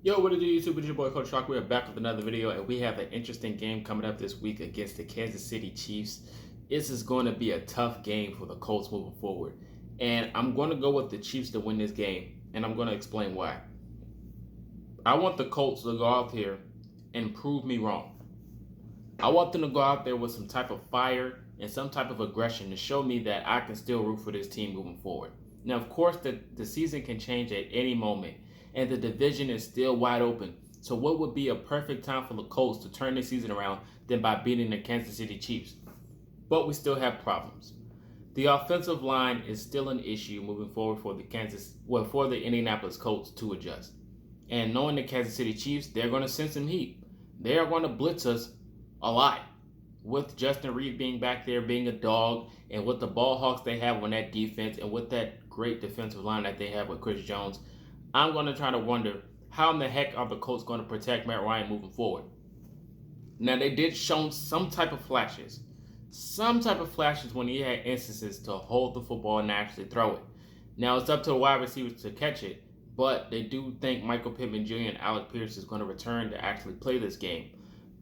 Yo, what it do, YouTube? It's your boy ColtsTalk. We're back with another video, and we have an interesting game coming up this week against the Kansas City Chiefs. This is going to be a tough game for the Colts moving forward, and I'm going to go with the Chiefs to win this game, and I'm going to explain why. I want the Colts to go out here and prove me wrong. I want them to go out there with some type of fire and some type of aggression to show me that I can still root for this team moving forward. Now, of course, the season can change at any moment, and the division is still wide open. So what would be a perfect time for the Colts to turn the season around than by beating the Kansas City Chiefs? But we still have problems. The offensive line is still an issue moving forward for the Indianapolis Colts to adjust. And knowing the Kansas City Chiefs, they're going to send some heat. They are going to blitz us a lot. With Justin Reed being back there, being a dog, and with the ball hawks they have on that defense, and with that great defensive line that they have with Chris Jones, I'm going to try to wonder how in the heck are the Colts going to protect Matt Ryan moving forward. Now, they did show some type of flashes when he had instances to hold the football and actually throw it. Now, it's up to the wide receivers to catch it, but they do think Michael Pittman Jr. and Alec Pierce is going to return to actually play this game.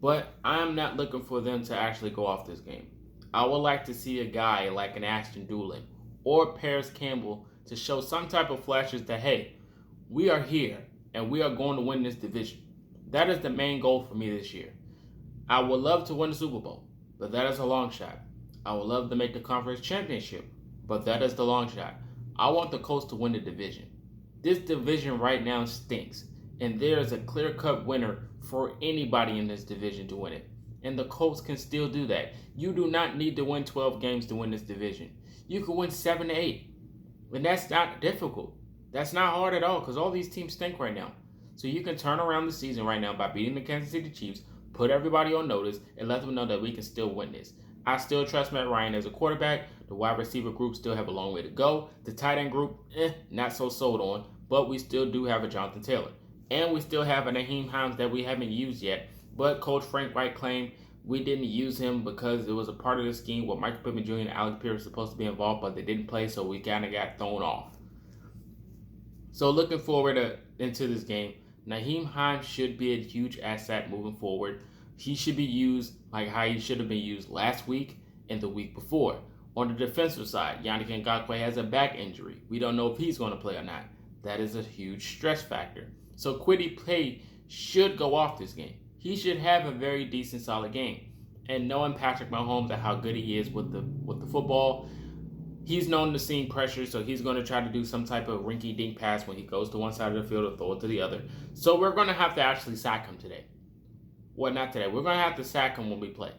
But I'm not looking for them to actually go off this game. I would like to see a guy like an Ashton Doolin or Paris Campbell to show some type of flashes that, hey, we are here and we are going to win this division. That is the main goal for me this year. I would love to win the Super Bowl, but that is a long shot. I would love to make the conference championship, but that is the long shot. I want the Colts to win the division. This division right now stinks, and there is a clear-cut winner for anybody in this division to win it. And the Colts can still do that. You do not need to win 12 games to win this division. You can win 7 to 8. And that's not difficult. That's not hard at all because all these teams stink right now. So you can turn around the season right now by beating the Kansas City Chiefs, put everybody on notice, and let them know that we can still win this. I still trust Matt Ryan as a quarterback. The wide receiver group still have a long way to go. The tight end group, not so sold on, but we still do have a Jonathan Taylor. And we still have a Nyheim Hines that we haven't used yet. But Coach Frank Wright claimed we didn't use him because it was a part of the scheme where Michael Pittman Jr. and Alec Pierce were supposed to be involved, but they didn't play, so we kind of got thrown off. So looking forward into this game, Nyheim Hines should be a huge asset moving forward. He should be used like how he should have been used last week and the week before. On the defensive side, Yannick Ngakoue has a back injury. We don't know if he's going to play or not. That is a huge stress factor. So Kwity Paye should go off this game. He should have a very decent, solid game. And knowing Patrick Mahomes and how good he is with the football, he's known to seeing pressure, so he's going to try to do some type of rinky-dink pass when he goes to one side of the field or throw it to the other. So we're going to have to actually sack him today. Well, not today. We're going to have to sack him when we play.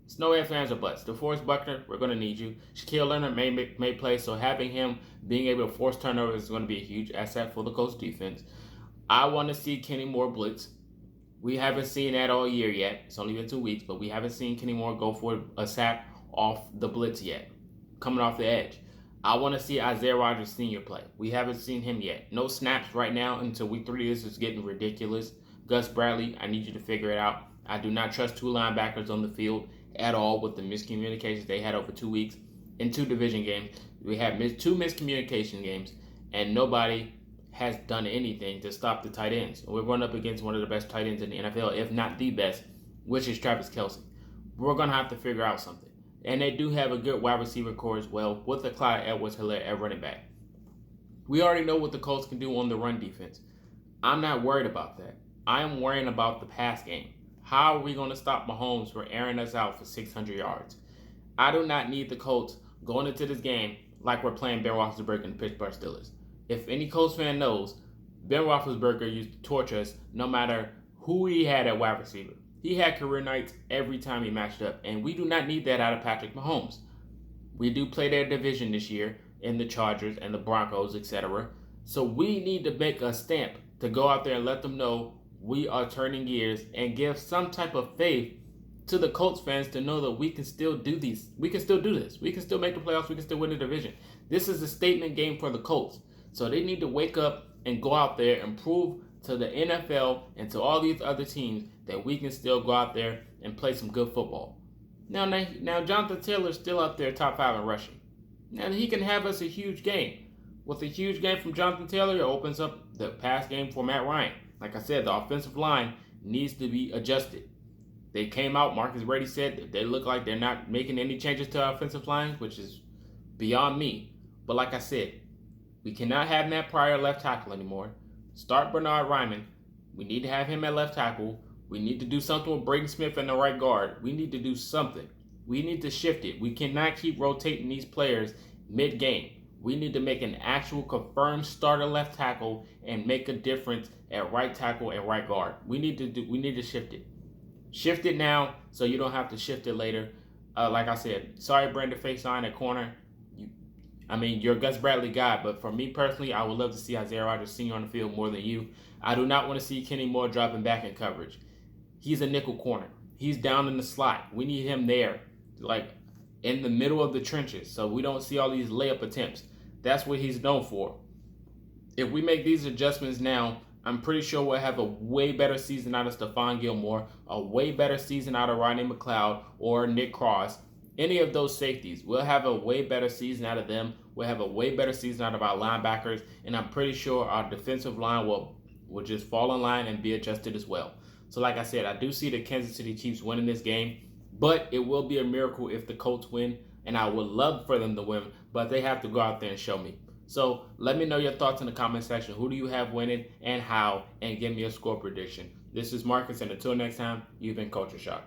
It's no ifs, ands, or buts. DeForest Buckner, we're going to need you. Shaquille Leonard may play, so having him being able to force turnovers is going to be a huge asset for the Colts defense. I want to see Kenny Moore blitz. We haven't seen that all year yet. It's only been 2 weeks, but we haven't seen Kenny Moore go for a sack off the blitz yet, coming off the edge. I want to see Isaiah Rodgers Sr. play. We haven't seen him yet. No snaps right now until week 3. This is getting ridiculous. Gus Bradley, I need you to figure it out. I do not trust 2 linebackers on the field at all with the miscommunications they had over 2 weeks in 2 division games. We had 2 miscommunication games, and nobody has done anything to stop the tight ends. We're going up against one of the best tight ends in the NFL, if not the best, which is Travis Kelce. We're going to have to figure out something. And they do have a good wide receiver core as well with the Clyde Edwards-Helaire at running back. We already know what the Colts can do on the run defense. I'm not worried about that. I am worrying about the pass game. How are we going to stop Mahomes from airing us out for 600 yards? I do not need the Colts going into this game like we're playing Ben Roethlisberger and the Pittsburgh Steelers. If any Colts fan knows, Ben Roethlisberger used to torture us no matter who he had at wide receiver. He had career nights every time he matched up, and we do not need that out of Patrick Mahomes. We do play their division this year in the Chargers and the Broncos, etc. So we need to make a stamp to go out there and let them know we are turning gears and give some type of faith to the Colts fans to know that we can still do these. We can still do this. We can still make the playoffs. We can still win the division. This is a statement game for the Colts. So they need to wake up and go out there and prove to the NFL and to all these other teams that we can still go out there and play some good football. Now Jonathan Taylor's still up there top 5 in rushing. Now he can have us a huge game. With a huge game from Jonathan Taylor, it opens up the pass game for Matt Ryan. Like I said, the offensive line needs to be adjusted. They came out, Marcus Brady said that they look like they're not making any changes to our offensive line, which is beyond me. But like I said, we cannot have Matt Pryor left tackle anymore. Start Bernard Ryman. We need to have him at left tackle. We need to do something with Braden Smith in the right guard. We need to do something. We need to shift it. We cannot keep rotating these players mid-game. We need to make an actual confirmed starter left tackle and make a difference at right tackle and right guard. We need to shift it. Shift it now so you don't have to shift it later. Like I said, sorry Brandon Facyson at corner. You're Gus Bradley guy, but for me personally, I would love to see Isaiah Rodgers Sr. on the field more than you. I do not want to see Kenny Moore dropping back in coverage. He's a nickel corner. He's down in the slot. We need him there, like in the middle of the trenches, so we don't see all these layup attempts. That's what he's known for. If we make these adjustments now, I'm pretty sure we'll have a way better season out of Stephon Gilmore, a way better season out of Rodney McLeod or Nick Cross. Any of those safeties, we'll have a way better season out of them. We'll have a way better season out of our linebackers, and I'm pretty sure our defensive line will just fall in line and be adjusted as well. So like I said, I do see the Kansas City Chiefs winning this game, but it will be a miracle if the Colts win, and I would love for them to win, but they have to go out there and show me. So let me know your thoughts in the comment section. Who do you have winning and how? And give me a score prediction. This is Marcus, and until next time, you've been Culture Shock.